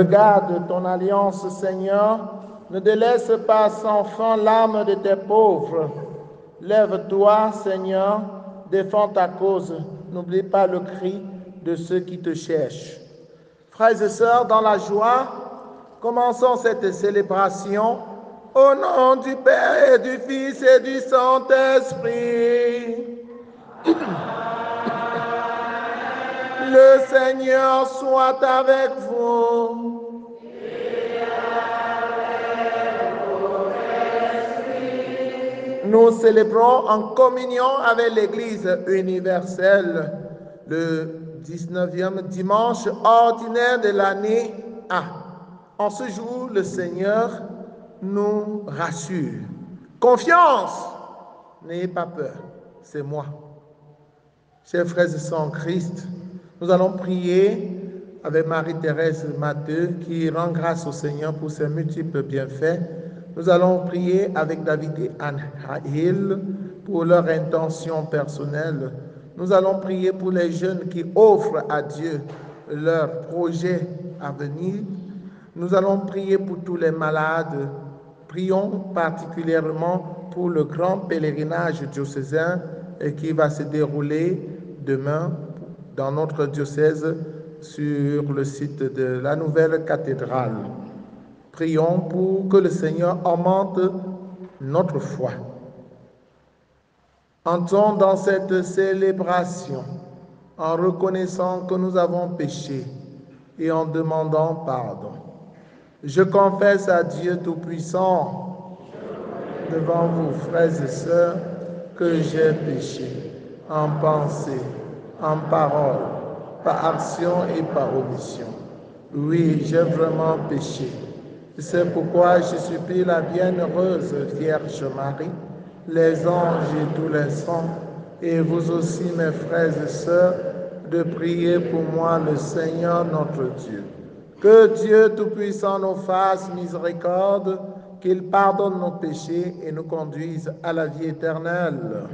Regarde ton alliance, Seigneur, ne délaisse pas sans fin l'âme de tes pauvres. Lève-toi, Seigneur, défends ta cause, n'oublie pas le cri de ceux qui te cherchent. Frères et sœurs, dans la joie, commençons cette célébration au nom du Père et du Fils et du Saint-Esprit. Le Seigneur soit avec vous. Nous célébrons en communion avec l'Église universelle le 19e dimanche ordinaire de l'année A. En ce jour, le Seigneur nous rassure. Confiance, n'ayez pas peur, c'est moi. Chers frères et sœurs en Christ, nous allons prier avec Marie-Thérèse Matteux qui rend grâce au Seigneur pour ses multiples bienfaits. Nous allons prier avec David et Anne Hill pour leur intention personnelle. Nous allons prier pour les jeunes qui offrent à Dieu leurs projets à venir. Nous allons prier pour tous les malades. Prions particulièrement pour le grand pèlerinage diocésain qui va se dérouler demain dans notre diocèse sur le site de la nouvelle cathédrale. Prions pour que le Seigneur augmente notre foi. Entrons dans cette célébration en reconnaissant que nous avons péché et en demandant pardon. Je confesse à Dieu Tout-Puissant devant vous, frères et sœurs, que j'ai péché en pensée, en parole, par action et par omission. Oui, j'ai vraiment péché. C'est pourquoi je supplie la bienheureuse Vierge Marie, les anges et tous les saints, et vous aussi, mes frères et sœurs, de prier pour moi le Seigneur notre Dieu. Que Dieu Tout-Puissant nous fasse miséricorde, qu'il pardonne nos péchés et nous conduise à la vie éternelle.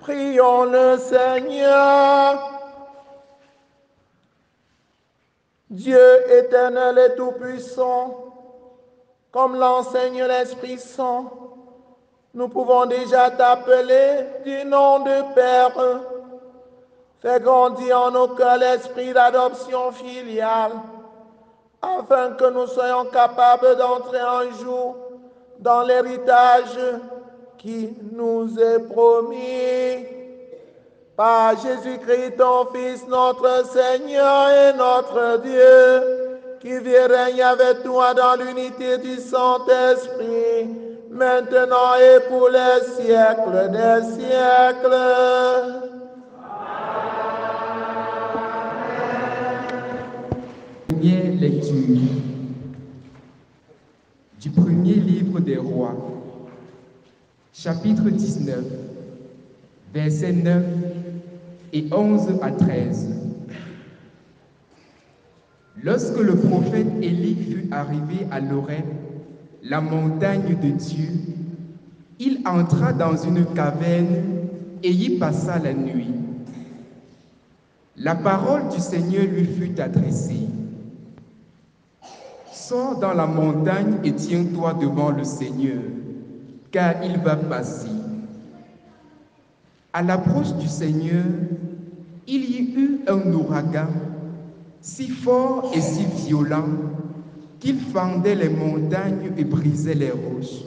Prions le Seigneur. Dieu éternel et tout-puissant, comme l'enseigne l'Esprit Saint, nous pouvons déjà t'appeler du nom de Père. Fais grandir en nos cœurs l'esprit d'adoption filiale, afin que nous soyons capables d'entrer un jour dans l'héritage qui nous est promis. Par Jésus-Christ, ton Fils, notre Seigneur et notre Dieu, qui vit et règne avec toi dans l'unité du Saint-Esprit, maintenant et pour les siècles des siècles. Première lecture du premier livre des rois, chapitre 19, versets 9 et 11 à 13. Lorsque le prophète Élie fut arrivé à l'Horeb, la montagne de Dieu, il entra dans une caverne et y passa la nuit. La parole du Seigneur lui fut adressée. Sors dans la montagne et tiens-toi devant le Seigneur, car il va passer. À l'approche du Seigneur, il y eut un ouragan si fort et si violent qu'il fendait les montagnes et brisait les roches.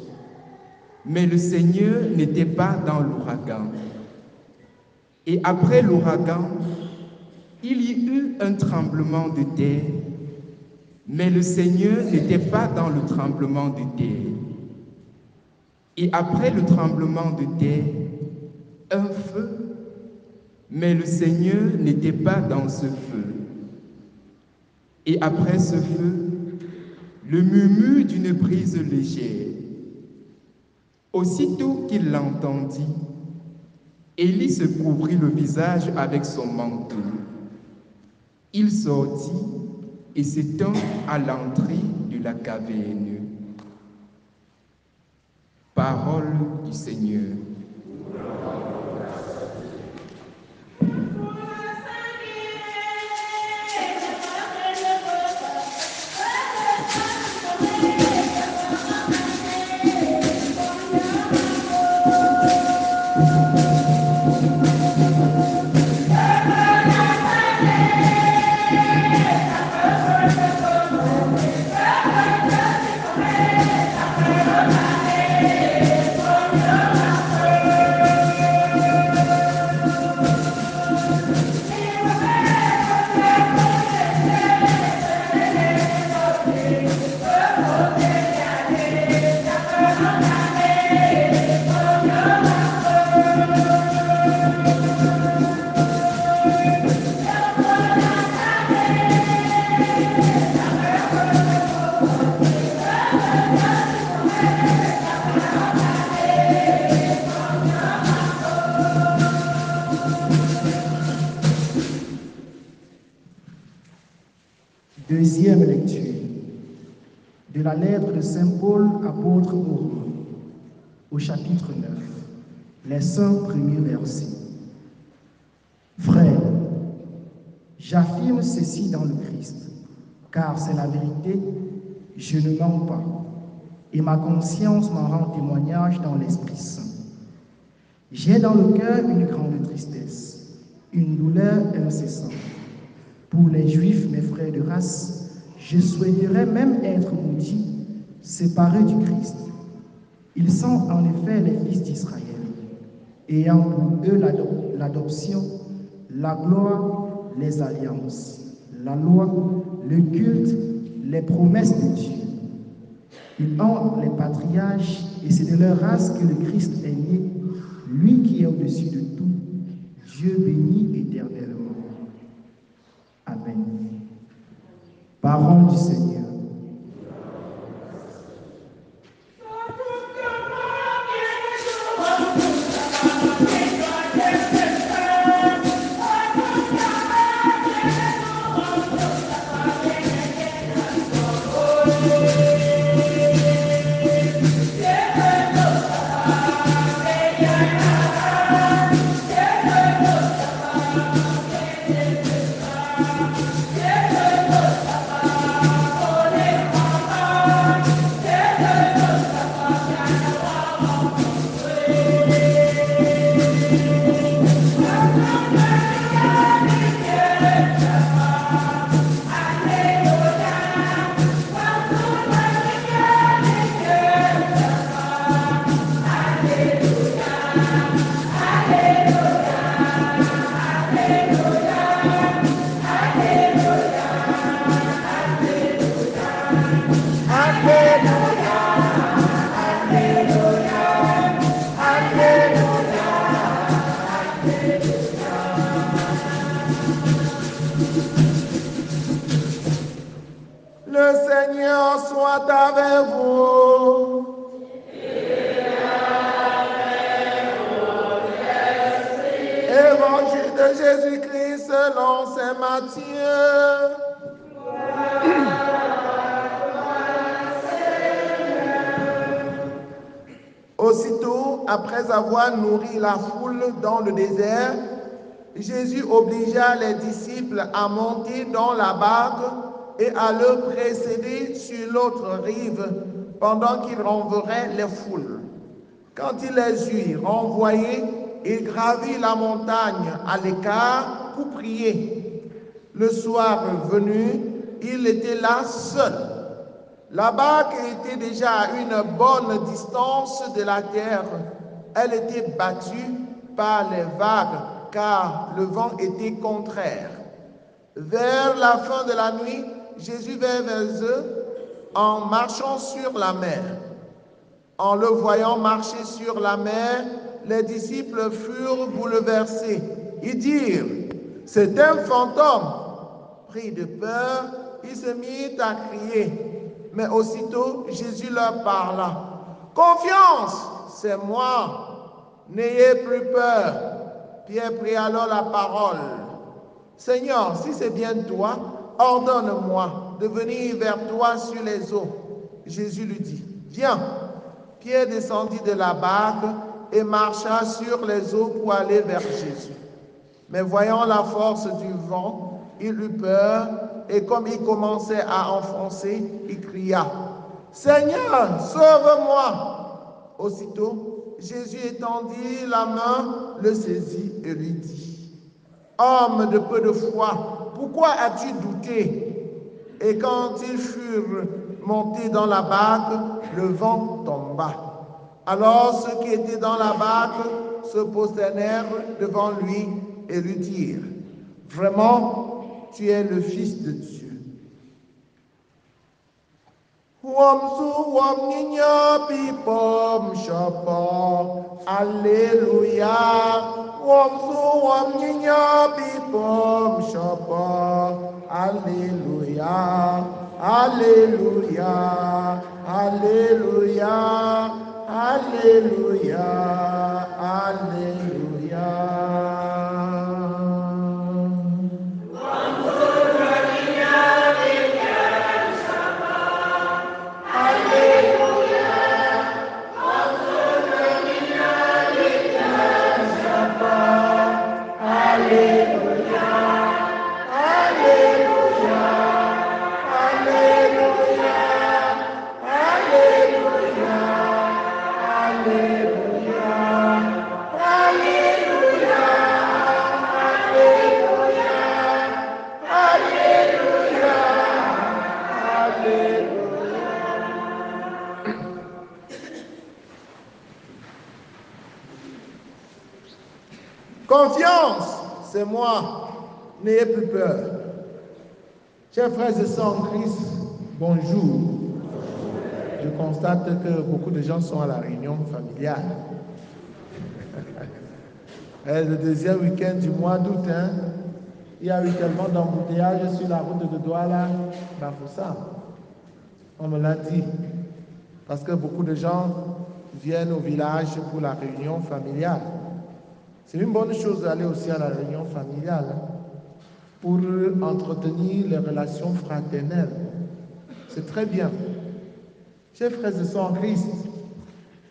Mais le Seigneur n'était pas dans l'ouragan. Et après l'ouragan, il y eut un tremblement de terre, Mais le Seigneur n'était pas dans le tremblement de terre. Et après le tremblement de terre, un feu, mais le Seigneur n'était pas dans ce feu. Et après ce feu, le murmure d'une brise légère. Aussitôt qu'il l'entendit, Élie se couvrit le visage avec son manteau. Il sortit et s'étend à l'entrée de la caverne. Parole du Seigneur. Deuxième lecture de la lettre de Saint Paul, apôtre aux Romains, au chapitre 9, les 5 premiers versets. Frères, j'affirme ceci dans le Christ, car c'est la vérité, je ne mens pas, et ma conscience m'en rend témoignage dans l'Esprit Saint. J'ai dans le cœur une grande tristesse, une douleur incessante. Pour les Juifs, mes frères de race, je souhaiterais même être maudit, séparé du Christ. Ils sont en effet les fils d'Israël, ayant pour eux l'adoption, la gloire, les alliances, la loi, le culte, les promesses de Dieu. Ils ont les patriarches, et c'est de leur race que le Christ est né, lui qui est au-dessus de tout, Dieu béni éternellement. Amen. Parole du Seigneur. Le Seigneur soit avec vous. Évangile de Jésus-Christ selon saint Matthieu. Aussitôt, après avoir nourri la foule dans le désert, Jésus obligea les disciples à monter dans la barque et à le précéder sur l'autre rive pendant qu'il renverrait les foules. Quand il les eut renvoyés, il gravit la montagne à l'écart pour prier. Le soir venu, il était là seul. La barque était déjà à une bonne distance de la terre. Elle était battue par les vagues, car le vent était contraire. Vers la fin de la nuit, Jésus vint vers eux en marchant sur la mer. En le voyant marcher sur la mer, les disciples furent bouleversés. Ils dirent, c'est un fantôme. Pris de peur, ils se mirent à crier. Mais aussitôt, Jésus leur parla. Confiance, c'est moi. N'ayez plus peur. Pierre prit alors la parole. Seigneur, si c'est bien toi, ordonne-moi de venir vers toi sur les eaux. Jésus lui dit, viens. Pierre descendit de la barque et marcha sur les eaux pour aller vers Jésus. Mais voyant la force du vent, il eut peur et comme il commençait à enfoncer, il cria, Seigneur, sauve-moi. Aussitôt, Jésus étendit la main, le saisit et lui dit, homme de peu de foi, pourquoi as-tu douté? Et quand ils furent montés dans la barque, le vent tomba. Alors ceux qui étaient dans la barque se prosternèrent devant lui et lui dirent, vraiment, tu es le Fils de Dieu. Alléluia. Alléluia. Alléluia. Alléluia. Alléluia. Alléluia. Confiance, c'est moi, n'ayez plus peur. Chers frères et sœurs en Christ, bonjour. Je constate que beaucoup de gens sont à la réunion familiale. Le deuxième week-end du mois d'août, il y a eu tellement d'embouteillages sur la route de Douala, Bafoussam. On me l'a dit. Parce que beaucoup de gens viennent au village pour la réunion familiale. C'est une bonne chose d'aller aussi à la réunion familiale pour entretenir les relations fraternelles. C'est très bien. Chers frères et sœurs en Christ,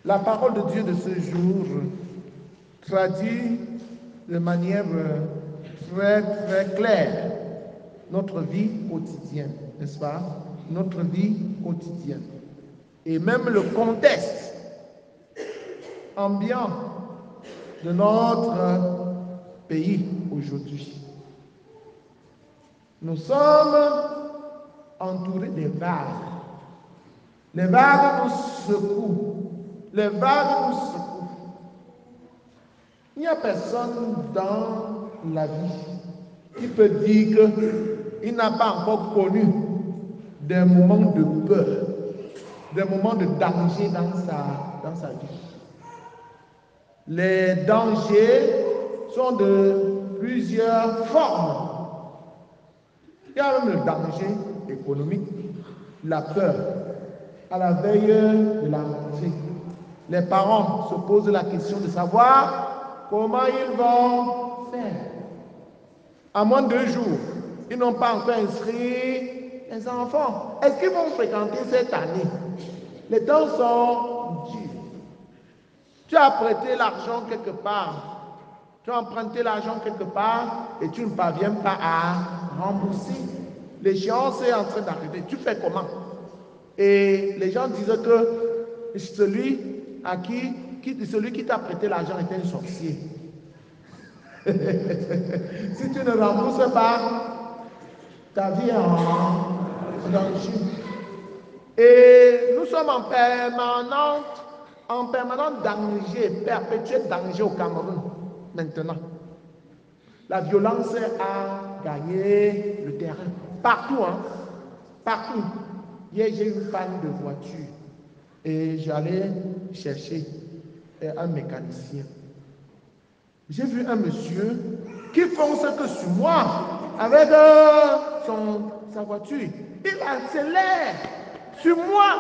la parole de Dieu de ce jour traduit de manière très, très claire notre vie quotidienne, n'est-ce pas? Notre vie quotidienne. Et même le contexte ambiant de notre pays aujourd'hui. Nous sommes entourés des vagues. Les vagues nous secouent. Les vagues nous secouent. Il n'y a personne dans la vie qui peut dire qu'il n'a pas encore connu des moments de peur, des moments de danger dans sa vie. Les dangers sont de plusieurs formes. Il y a même le danger économique, la peur. À la veille de la rentrée, les parents se posent la question de savoir comment ils vont faire. À moins de 2 jours, ils n'ont pas encore inscrit les enfants. Est-ce qu'ils vont fréquenter cette année? Les temps sont durs. Tu as prêté l'argent quelque part, tu as emprunté l'argent quelque part et tu ne parviens pas à rembourser. L'échéance est en train d'arriver. Tu fais comment? Et les gens disent que celui qui t'a prêté l'argent est un sorcier. Si tu ne rembourses pas, ta vie est en danger. Et nous sommes en permanent danger, perpétuel danger au Cameroun maintenant. La violence a gagné le terrain partout. partout. Hier, j'ai eu une panne de voiture et j'allais chercher un mécanicien. J'ai vu un monsieur qui fonce que sur moi avec sa voiture. Il accélère sur moi.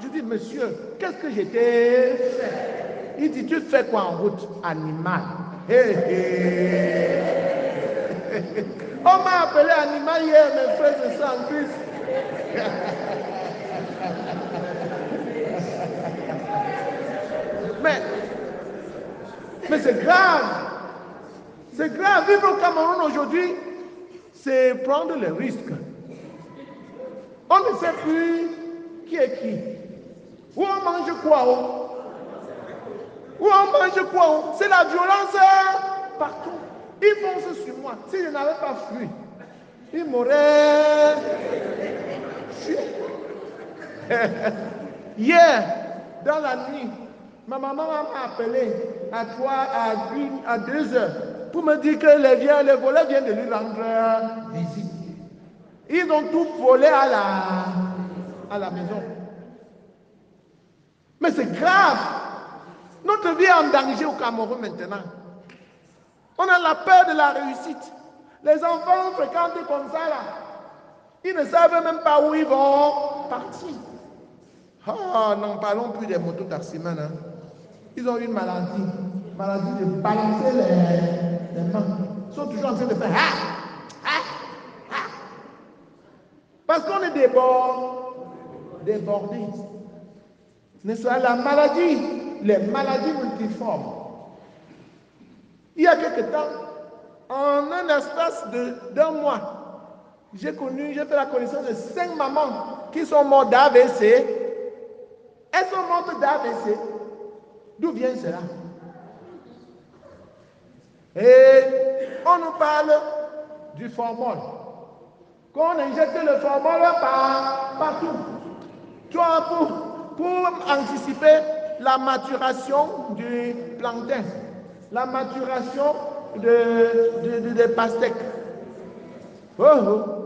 Je dis, monsieur, qu'est-ce que je t'ai fait? Il dit, tu fais quoi en route? Animal. On m'a appelé animal hier, mes frères et sœurs en Christ. Mais c'est grave. C'est grave. Vivre au Cameroun aujourd'hui, c'est prendre les risques. On ne sait plus qui est qui. Où on mange quoi? Où on mange quoi? C'est la violence partout. Ils foncent sur moi. Si je n'avais pas fui, ils m'auraient tué. Hier, dans la nuit, ma maman m'a appelé à 2 heures pour me dire que les voleurs viennent de lui rendre visite. Ils ont tout volé à la maison. Mais c'est grave. Notre vie est en danger au Cameroun maintenant. On a la peur de la réussite. Les enfants fréquentent comme ça là. Ils ne savent même pas où ils vont partir. Oh, n'en parlons plus des motos taximans. Hein. Ils ont une maladie de balancer les mains. Ils sont toujours en train de faire parce qu'on est débordés. N'est-ce pas la maladie, les maladies multiformes. Il y a quelque temps, en un espace d'un mois, j'ai fait la connaissance de 5 mamans qui sont mortes d'AVC. Elles sont mortes d'AVC. D'où vient cela? Et on nous parle du formol. Qu'on injecte le formol partout. Toi, pour anticiper la maturation du plantain, la maturation des pastèques. On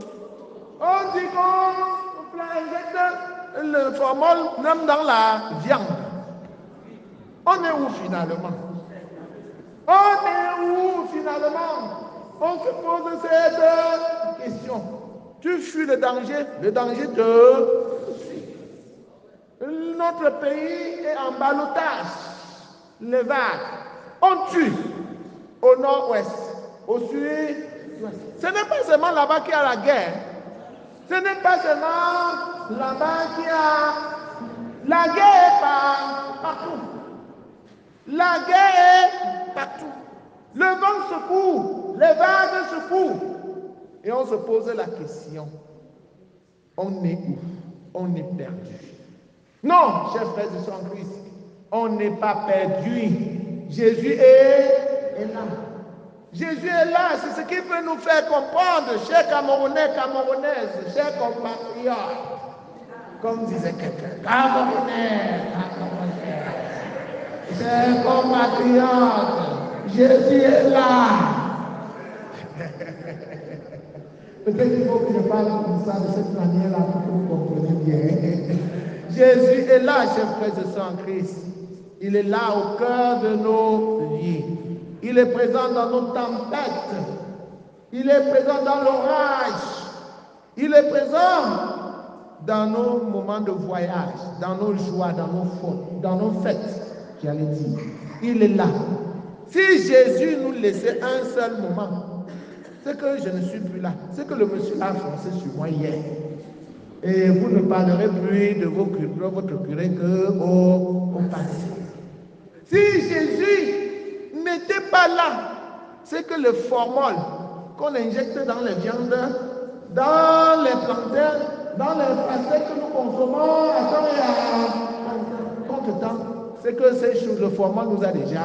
dit qu'on injecte le formol même dans la viande. On est où finalement? On se pose cette question. Tu fuis le danger te suit. Notre pays est en ballottage. Les vagues. On tue au nord-ouest, au sud-ouest. Ce n'est pas seulement là-bas qu'il y a la guerre. Ce n'est pas seulement là-bas qu'il y a... La guerre est partout. La guerre est partout. Le vent secoue, les vagues secouent. Et on se pose la question, on est où? On est perdu. Non, chers frères et sœurs en Christ, on n'est pas perdu. Jésus est là. Jésus est là, c'est ce qui peut nous faire comprendre, chers Camerounais, Camerounaises, chers compatriotes. Comme disait quelqu'un, Camerounais, chers compatriotes, Jésus est là. Peut-être qu'il faut que je parle comme ça, de cette manière-là, pour que vous compreniez bien. Jésus est là, chers frères et sœurs en Christ. Il est là au cœur de nos vies. Il est présent dans nos tempêtes. Il est présent dans l'orage. Il est présent dans nos moments de voyage, dans nos joies, dans nos fautes, dans nos fêtes, j'allais dire. Il est là. Si Jésus nous laissait un seul moment, c'est que je ne suis plus là. C'est que le monsieur a foncé sur moi hier. Et vous ne parlerez plus de votre curé qu'au passé. Si Jésus n'était pas là, c'est que le formol qu'on injecte dans les viandes, dans les plantains, dans les pastèques que nous consommons à temps et à contre-temps, c'est que ces choses, le formol nous a déjà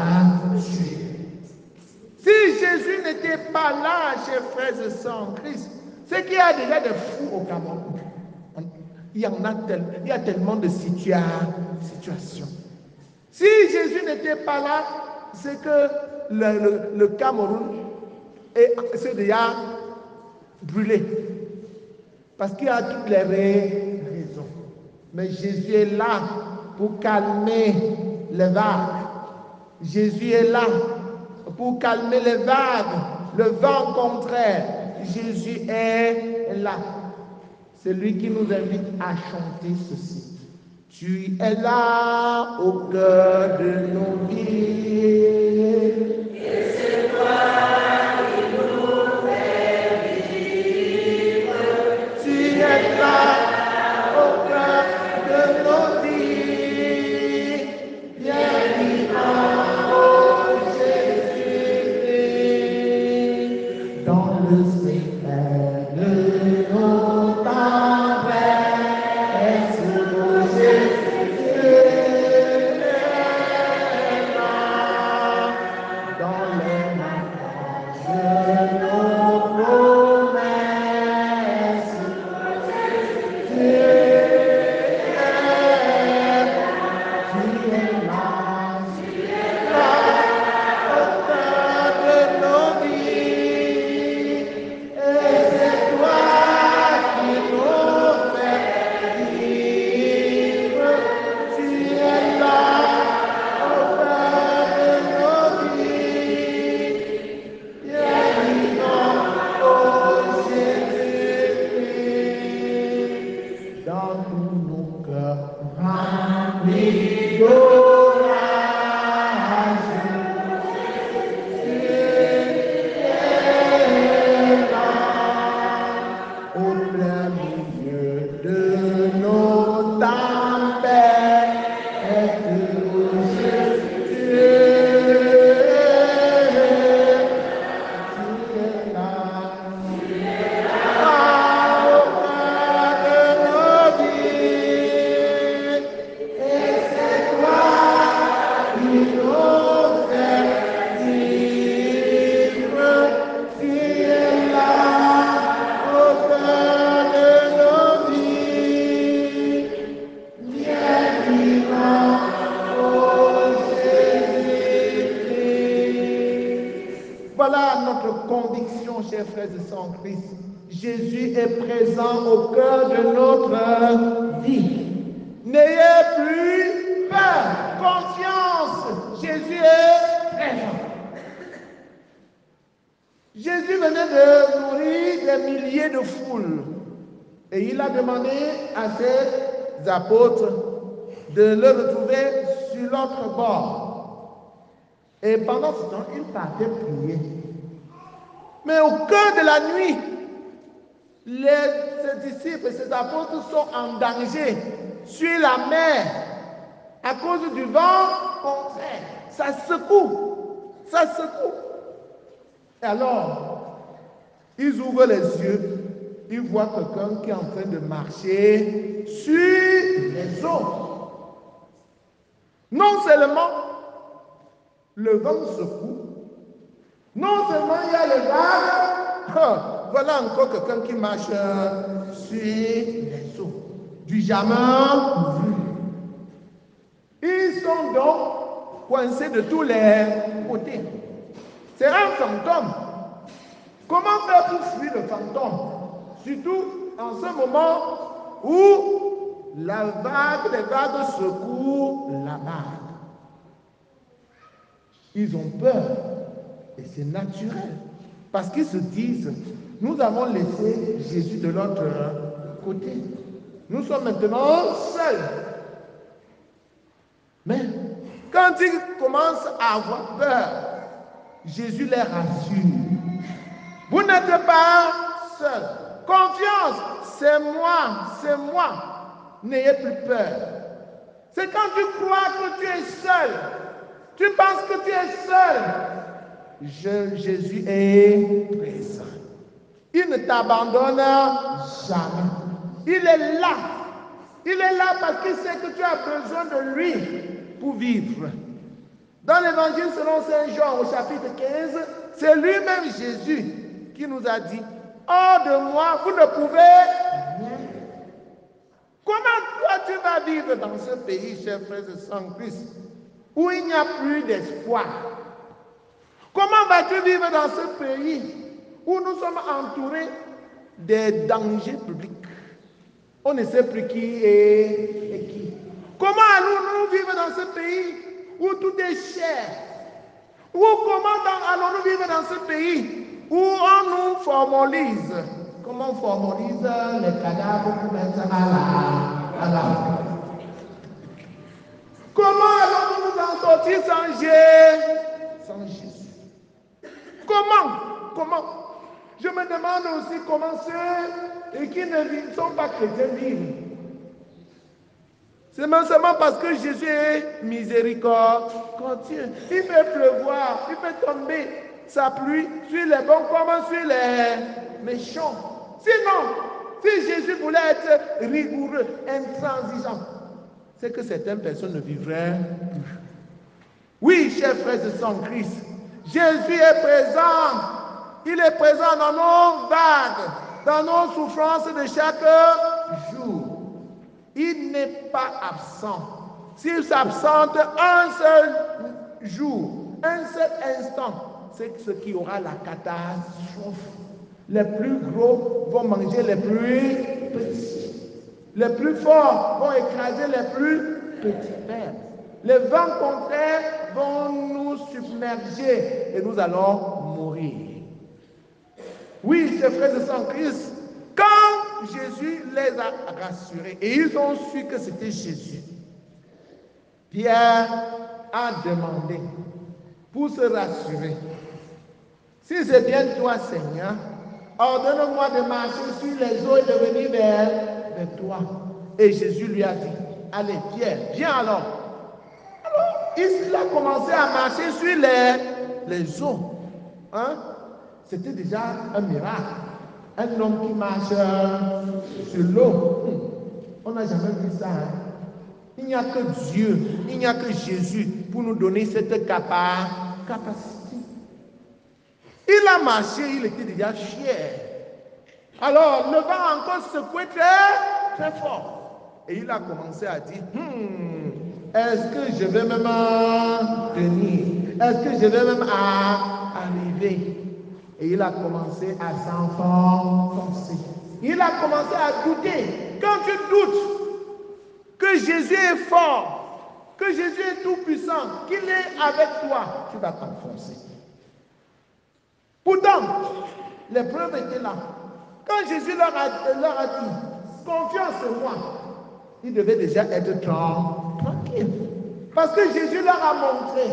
tués. Si Jésus n'était pas là, chers frères et sœurs en Christ, c'est qu'il y a déjà des fous au Cameroun. Il y a tellement de situations. Si Jésus n'était pas là, c'est que le Cameroun s'est déjà brûlé. parce qu'il a toutes les raisons. Mais Jésus est là pour calmer les vagues. Jésus est là pour calmer les vagues, le vent contraire. Jésus est là. C'est lui qui nous invite à chanter ceci. Tu es là au cœur de nos vies. Et c'est toi qui nous fais vivre. Tu es là au cœur de nos vies. Bien vivant, oh Jésus, dans le secret de nos temps, est-ce que Jésus est là, dans les matins de nos promesses, Jésus est là, au cœur de nos vies, et c'est toi qui nous fais vivre. Tu es là, au cœur de nos vies, bien vivant, oh Jésus, dans tous nos cœurs remplis d'orage. Au plein milieu de nos tempêtes, Jésus, tu es là, au cœur de nos vies, et c'est toi qui nous fais vivre. Tu es là, au cœur de nos vies, bien vivant, oh Jésus-Christ. Voilà notre conviction, chers frères et sœurs en Christ. Jésus est présent au cœur de notre vie. N'ayez plus peur, confiance, Jésus est présent. Jésus venait de nourrir des milliers de foules et il a demandé à ses apôtres de le retrouver sur l'autre bord. Et pendant ce temps, il partait prier. Mais au cœur de la nuit, ses disciples et ses apôtres sont en danger sur la mer à cause du vent contraire. Ça secoue, ça secoue. Et alors, ils ouvrent les yeux, ils voient quelqu'un qui est en train de marcher sur les eaux. Non seulement le vent secoue, non seulement il y a le vague, voilà encore quelqu'un qui marche sur les eaux. Du jamais vu. Ils sont donc coincés de tous les côtés. C'est un fantôme. Comment faire pour fuir le fantôme? Surtout en ce moment où les vagues secouent la barque. Ils ont peur. Et c'est naturel. Parce qu'ils se disent, nous avons laissé Jésus de l'autre côté. Nous sommes maintenant seuls. Mais quand ils commencent à avoir peur, Jésus les rassure. Vous n'êtes pas seuls. Confiance, c'est moi, c'est moi. N'ayez plus peur. C'est quand tu crois que tu es seul, tu penses que tu es seul, Jésus est présent. Il ne t'abandonne jamais. Il est là. Il est là parce qu'il sait que tu as besoin de lui pour vivre. Dans l'évangile selon Saint Jean au chapitre 15, c'est lui-même Jésus qui nous a dit, hors de moi, vous ne pouvez rien. Comment toi tu vas vivre dans ce pays, chers frères et sœurs en Christ, où il n'y a plus d'espoir? Comment vas-tu vivre dans ce pays où nous sommes entourés des dangers publics? On ne sait plus qui est qui. Comment allons-nous vivre dans ce pays où tout est cher? Ou comment allons-nous vivre dans ce pays où on nous formalise? Comment on formalise les cadavres pour mettre à la Comment allons-nous nous en sortir sans Jésus? Comment? Je me demande aussi comment ceux qui ne sont pas chrétiens vivent. C'est seulement parce que Jésus est miséricordieux. Il peut pleuvoir, il peut tomber sa pluie sur les bons comme sur les méchants. Sinon, si Jésus voulait être rigoureux, intransigeant, c'est que certaines personnes ne vivraient plus. Oui, chers frères et sœurs en Christ, Jésus est présent. Il est présent dans nos vagues, dans nos souffrances de chaque jour. Il n'est pas absent. S'il s'absente un seul jour, un seul instant, c'est ce qui aura la catastrophe. Les plus gros vont manger les plus petits. Les plus forts vont écraser les plus petits. Les vents contraires vont nous submerger et nous allons mourir. Oui, ces frères et sœurs en Christ, quand Jésus les a rassurés et ils ont su que c'était Jésus, Pierre a demandé pour se rassurer, si c'est bien toi Seigneur, ordonne-moi de marcher sur les eaux et de venir vers toi. Et Jésus lui a dit, allez Pierre, viens alors. Alors, il a commencé à marcher sur les eaux. C'était déjà un miracle. Un homme qui marche sur l'eau. On n'a jamais vu ça. Il n'y a que Dieu, il n'y a que Jésus pour nous donner cette capacité. Il a marché, il était déjà fier. Alors, le vent encore secouait très, très fort. Et il a commencé à dire, est-ce que je vais même tenir? Est-ce que je vais même arriver? Et il a commencé à s'enfoncer. Il a commencé à douter. Quand tu doutes que Jésus est fort, que Jésus est tout puissant, qu'il est avec toi, tu vas t'enfoncer. Pourtant, les preuves étaient là. Quand Jésus leur a dit, confiance en moi, ils devaient déjà être tranquilles. Parce que Jésus leur a montré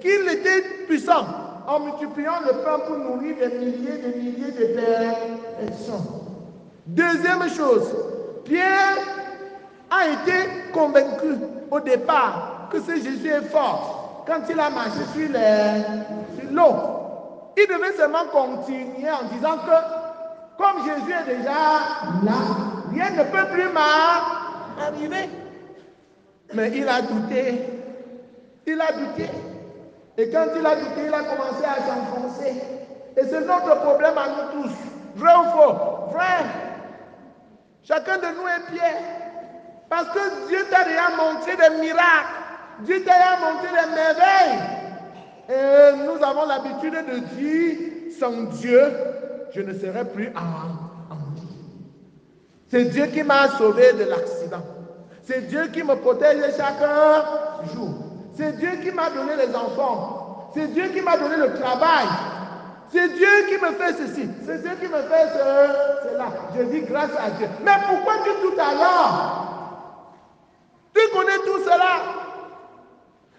qu'il était puissant en multipliant le pain pour nourrir des milliers de personnes. Deuxième chose, Pierre a été convaincu au départ que ce Jésus est fort quand il a marché sur l'eau. Il devait seulement continuer en disant que comme Jésus est déjà là, rien ne peut plus m'arriver. Mais il a douté. Il a douté. Et quand il a douté, il a commencé à s'enfoncer. Et c'est notre problème à nous tous. Vrai ou faux? Vrai. Chacun de nous est Pierre. Parce que Dieu t'a déjà montré des miracles. Dieu t'a déjà montré des merveilles. Et nous avons l'habitude de dire, sans Dieu, je ne serai plus en vie. C'est Dieu qui m'a sauvé de l'accident. C'est Dieu qui me protège chaque jour. C'est Dieu qui m'a donné les enfants. C'est Dieu qui m'a donné le travail. C'est Dieu qui me fait ceci. C'est Dieu qui me fait cela. Je dis grâce à Dieu. Mais pourquoi tu doutes alors? Tu connais tout cela.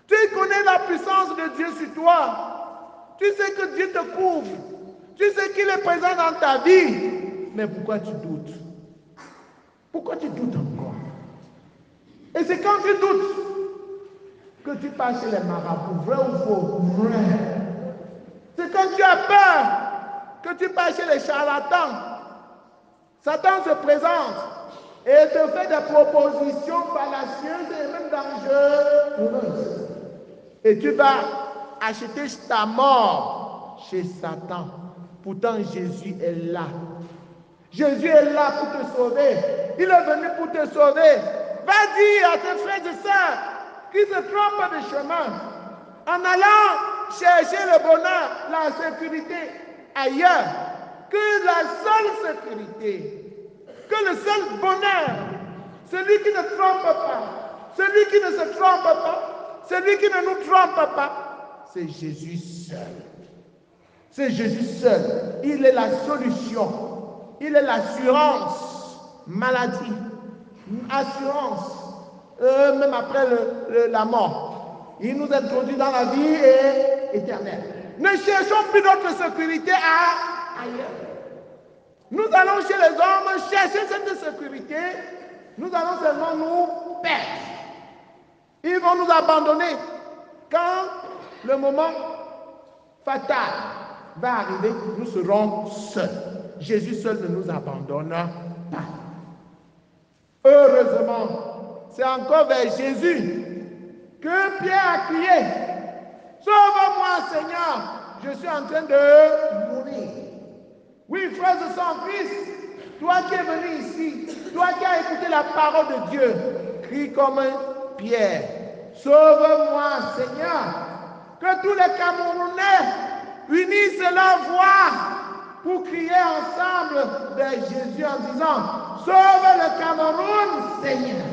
Tu connais la puissance de Dieu sur toi. Tu sais que Dieu te couvre. Tu sais qu'il est présent dans ta vie. Mais pourquoi tu doutes? Pourquoi tu doutes encore? Et c'est quand tu doutes que tu pars chez les marabouts. Vrai ou faux? Vrai. C'est quand tu as peur que tu pars chez les charlatans. Satan se présente et te fait des propositions fallacieuses et même dangereuses. Et tu vas acheter ta mort chez Satan. Pourtant, Jésus est là. Jésus est là pour te sauver. Il est venu pour te sauver. Va dire à tes frères et sœurs qui se trompent de chemin en allant chercher le bonheur, la sécurité ailleurs, que la seule sécurité que le seul bonheur, celui qui ne trompe pas, celui qui ne se trompe pas, celui qui ne nous trompe pas, c'est Jésus seul. C'est Jésus seul. Il est la solution. Il est l'assurance maladie, assurance, même après la mort. Il nous introduit dans la vie éternelle. Ne cherchons plus notre sécurité ailleurs. Nous allons chez les hommes chercher cette sécurité. Nous allons seulement nous perdre. Ils vont nous abandonner quand le moment fatal va arriver. Nous serons seuls. Jésus seul ne nous abandonne pas. Heureusement, c'est encore vers Jésus que Pierre a crié. Sauve-moi, Seigneur, je suis en train de mourir. Oui, frères et sœurs en Christ, toi qui es venu ici, toi qui as écouté la parole de Dieu, crie comme Pierre. Sauve-moi, Seigneur. Que tous les Camerounais unissent leur voix pour crier ensemble vers Jésus en disant, sauve le Cameroun, Seigneur.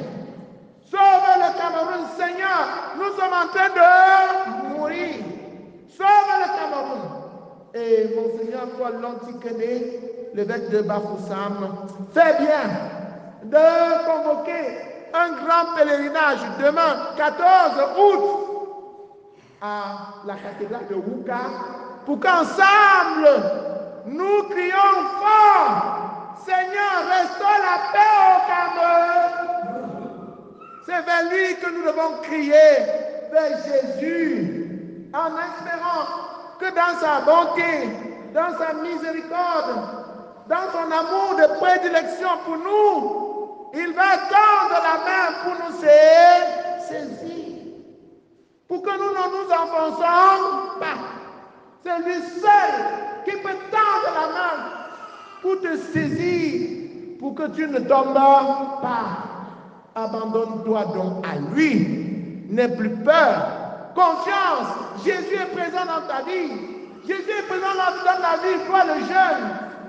Sauve le Cameroun, Seigneur. Nous sommes en train de mourir. Sauve le Cameroun. Et Monseigneur Paul Lontikene, l'évêque de Bafoussam, fait bien de convoquer un grand pèlerinage demain, 14 août, à la cathédrale de Wuka, pour qu'ensemble, nous crions fort, Seigneur, restaure la paix au Cameroun. C'est vers lui que nous devons crier, vers Jésus, en espérant que dans sa bonté, dans sa miséricorde, dans son amour de prédilection pour nous, il va tendre la main pour nous saisir, pour que nous ne nous enfonçons pas. C'est lui seul qui peut tendre la main pour te saisir, pour que tu ne tombes pas. Abandonne-toi donc à lui. N'aie plus peur. Confiance. Jésus est présent dans ta vie. Jésus est présent dans ta vie. Toi, le jeune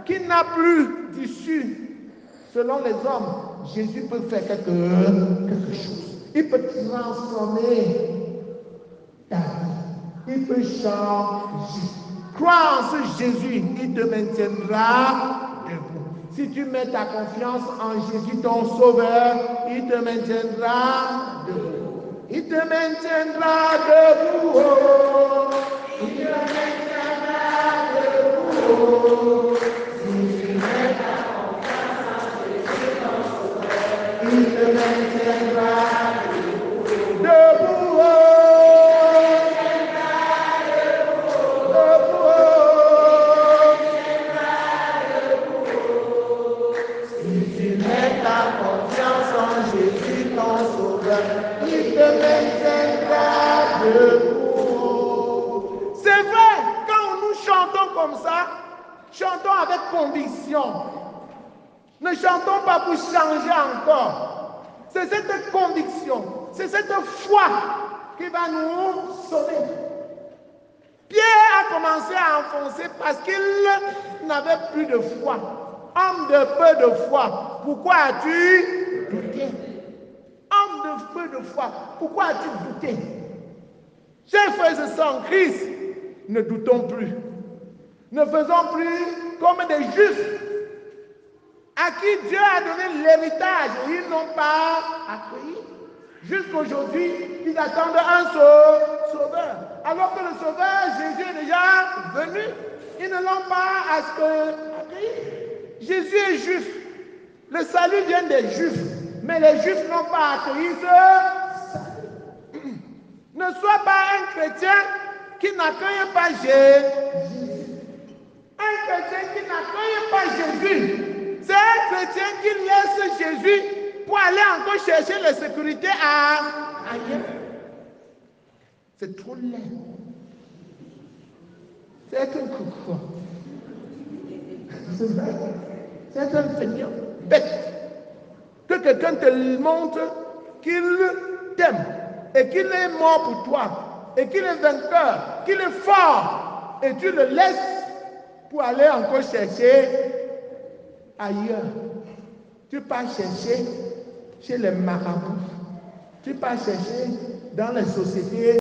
qui n'a plus d'issue. Selon les hommes, Jésus peut faire quelque chose. Il peut transformer ta vie. Il peut changer. Crois en ce Jésus. Il te maintiendra debout. Si tu mets ta confiance en Jésus, ton Sauveur, il te maintiendra debout. Il te maintiendra debout. Oh. Il te maintiendra debout. Si tu mets ta confiance en Jésus, ton Sauveur, il te maintiendra debout. Debout. Oh. Il te maintiendra debout. C'est vrai, quand nous chantons comme ça, chantons avec conviction. Ne chantons pas pour changer encore. C'est cette conviction, c'est cette foi qui va nous sauver. Pierre a commencé à enfoncer parce qu'il n'avait plus de foi. Homme de peu de foi, pourquoi as-tu douté? Homme de peu de foi, pourquoi as-tu douté? Chers frères et sœurs en Christ, ne doutons plus. Ne faisons plus comme des Juifs à qui Dieu a donné l'héritage et ils n'ont pas accueilli. Jusqu'aujourd'hui, ils attendent un sauveur. Alors que le sauveur, Jésus, est déjà venu. Ils ne l'ont pas accueilli. Jésus est juif. Le salut vient des Juifs. Mais les Juifs n'ont pas accueilli ce salut. Ne sois pas un chrétien qui n'accueille pas Jésus. Un chrétien qui n'accueille pas Jésus, c'est un chrétien qui laisse Jésus pour aller encore chercher la sécurité ailleurs. C'est trop laid. C'est un coucou. C'est un feignant bête. Que quelqu'un te montre qu'il t'aime et qu'il est mort pour toi et qu'il est vainqueur, qu'il est fort et tu le laisses pour aller encore chercher ailleurs. tu pars chercher chez les marabouts, tu pars chercher dans les sociétés